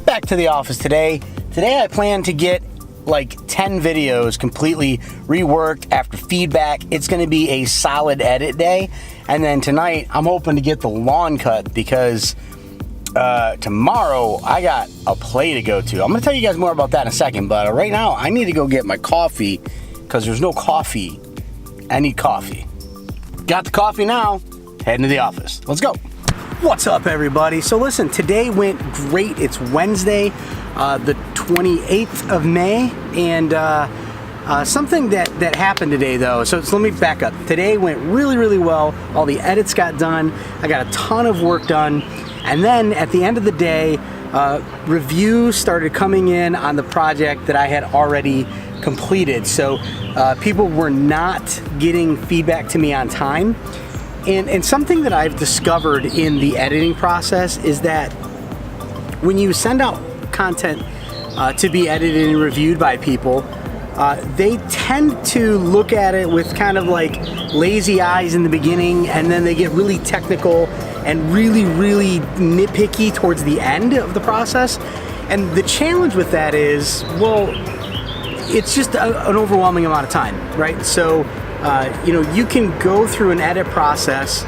Back to the office today. Today I plan to get like 10 videos completely reworked after feedback. It's going to be a solid edit day. And then tonight I'm hoping to get the lawn cut because tomorrow I got a play to go to. I'm going to tell you guys more about that in a second, but right now I need to go get my coffee because there's no coffee. I need coffee. Got the coffee now, heading to the office. Let's go. What's up, everybody? So listen, today went great. It's Wednesday, the 28th of May, and something that happened today though, so let me back up. Today went really well. All the edits got done. I got a ton of work done. And then at the end of the day, reviews started coming in on the project that I had already completed. So people were not getting feedback to me on time. And something that I've discovered in the editing process is that when you send out content to be edited and reviewed by people, they tend to look at it with kind of like lazy eyes in the beginning, and then they get really technical and really nitpicky towards the end of the process. And the challenge with that is, well, it's just an overwhelming amount of time, right? So you can go through an edit process,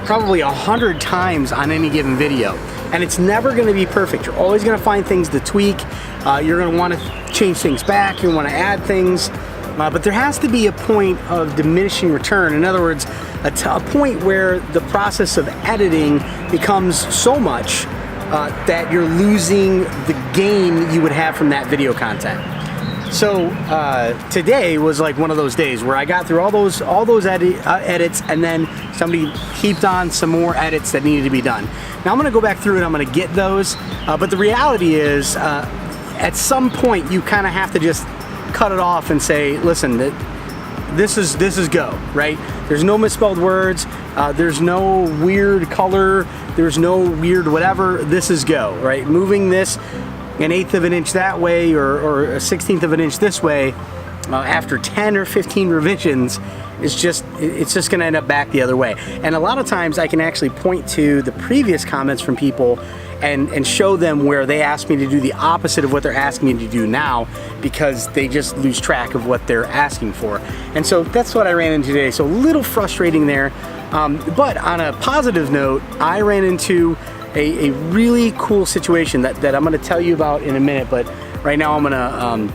probably 100 times on any given video, and it's never going to be perfect. You're always going to find things to tweak. You're going to want to change things back. You're going to want to add things, but there has to be a point of diminishing return. In other words, a point where the process of editing becomes so much that you're losing the gain you would have from that video content. So today was like one of those days where I got through all those edits, and then somebody heaped on some more edits that needed to be done. Now I'm going to go back through and I'm going to get those, but the reality is at some point you kind of have to just cut it off and say, listen, this is go, right? There's no misspelled words, there's no weird color, there's no weird whatever. This is go, right? Moving this an 1/8 of an inch that way or a 1/16 of an inch this way after 10 or 15 revisions it's just going to end up back the other way. And a lot of times I can actually point to the previous comments from people and show them where they asked me to do the opposite of what they're asking me to do now, because they just lose track of what they're asking for. And so that's what I ran into today. So a little frustrating there, but on a positive note, I ran into a really cool situation that I'm going to tell you about in a minute, but right now I'm going to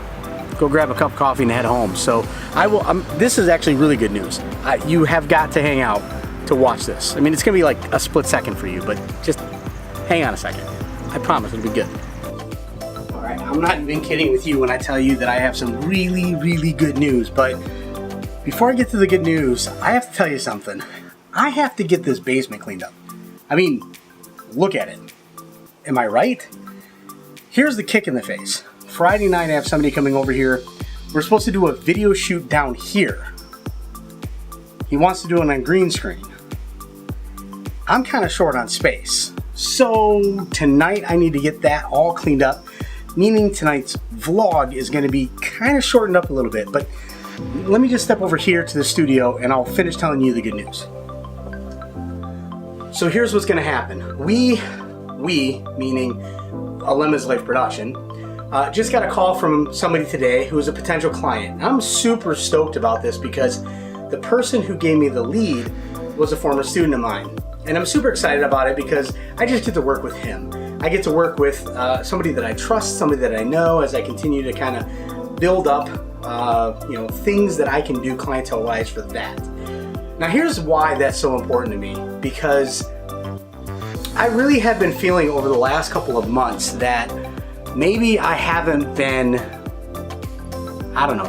go grab a cup of coffee and head home. So this is actually really good news. You have got to hang out to watch this. I mean, it's going to be like a split second for you, but just hang on a second. I promise it'll be good. All right, I'm not even kidding with you when I tell you that I have some really good news, but before I get to the good news, I have to tell you something. I have to get this basement cleaned up. I mean, look at it. Am I right? Here's the kick in the face. Friday night I have somebody coming over here. We're supposed to do a video shoot down here. He wants to do it on green screen. I'm kind of short on space. So tonight I need to get that all cleaned up, meaning tonight's vlog is going to be kind of shortened up a little bit. But let me just step over here to the studio and I'll finish telling you the good news. So here's what's going to happen. We meaning Alema's Life Production, just got a call from somebody today who's a potential client. I'm super stoked about this because the person who gave me the lead was a former student of mine. And I'm super excited about it because I just get to work with him. I get to work with somebody that I trust, somebody that I know, as I continue to kind of build up things that I can do clientele-wise for that. Now here's why that's so important to me, because I really have been feeling over the last couple of months that maybe I haven't been,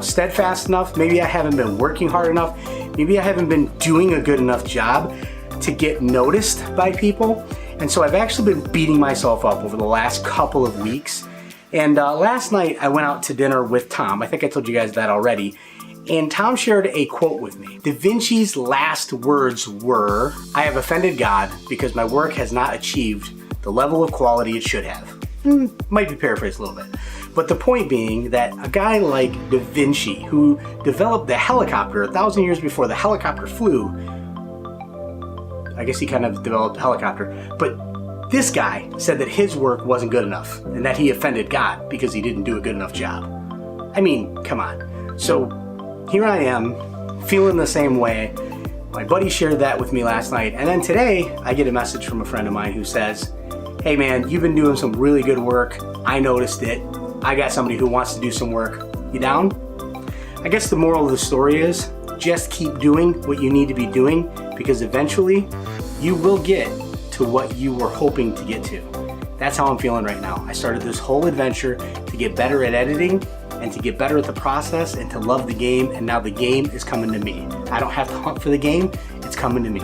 steadfast enough. Maybe I haven't been working hard enough. Maybe I haven't been doing a good enough job to get noticed by people. And so I've actually been beating myself up over the last couple of weeks. And last night I went out to dinner with Tom. I think I told you guys that already. And Tom shared a quote with me. Da Vinci's last words were, "I have offended God because my work has not achieved the level of quality it should have." Might be paraphrased a little bit. But the point being that a guy like Da Vinci, who developed the helicopter 1,000 years before the helicopter flew, I guess he kind of developed a helicopter. But this guy said that his work wasn't good enough and that he offended God because he didn't do a good enough job. I mean, come on. So here I am, feeling the same way. My buddy shared that with me last night. And then today, I get a message from a friend of mine who says, hey man, you've been doing some really good work. I noticed it. I got somebody who wants to do some work. You down? I guess the moral of the story is just keep doing what you need to be doing, because eventually you will get to what you were hoping to get to. That's how I'm feeling right now. I started this whole adventure to get better at editing and to get better at the process and to love the game, and now the game is coming to me. I don't have to hunt for the game, it's coming to me.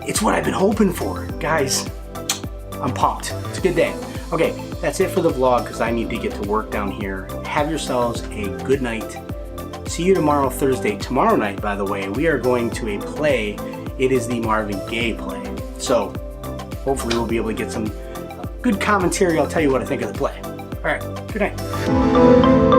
It's what I've been hoping for. Guys, I'm pumped. It's a good day. Okay, that's it for the vlog because I need to get to work down here. Have yourselves a good night. See you tomorrow, Thursday. Tomorrow night, by the way, we are going to a play. It is the Marvin Gaye play. So hopefully we'll be able to get some good commentary. I'll tell you what I think of the play. All right, good night.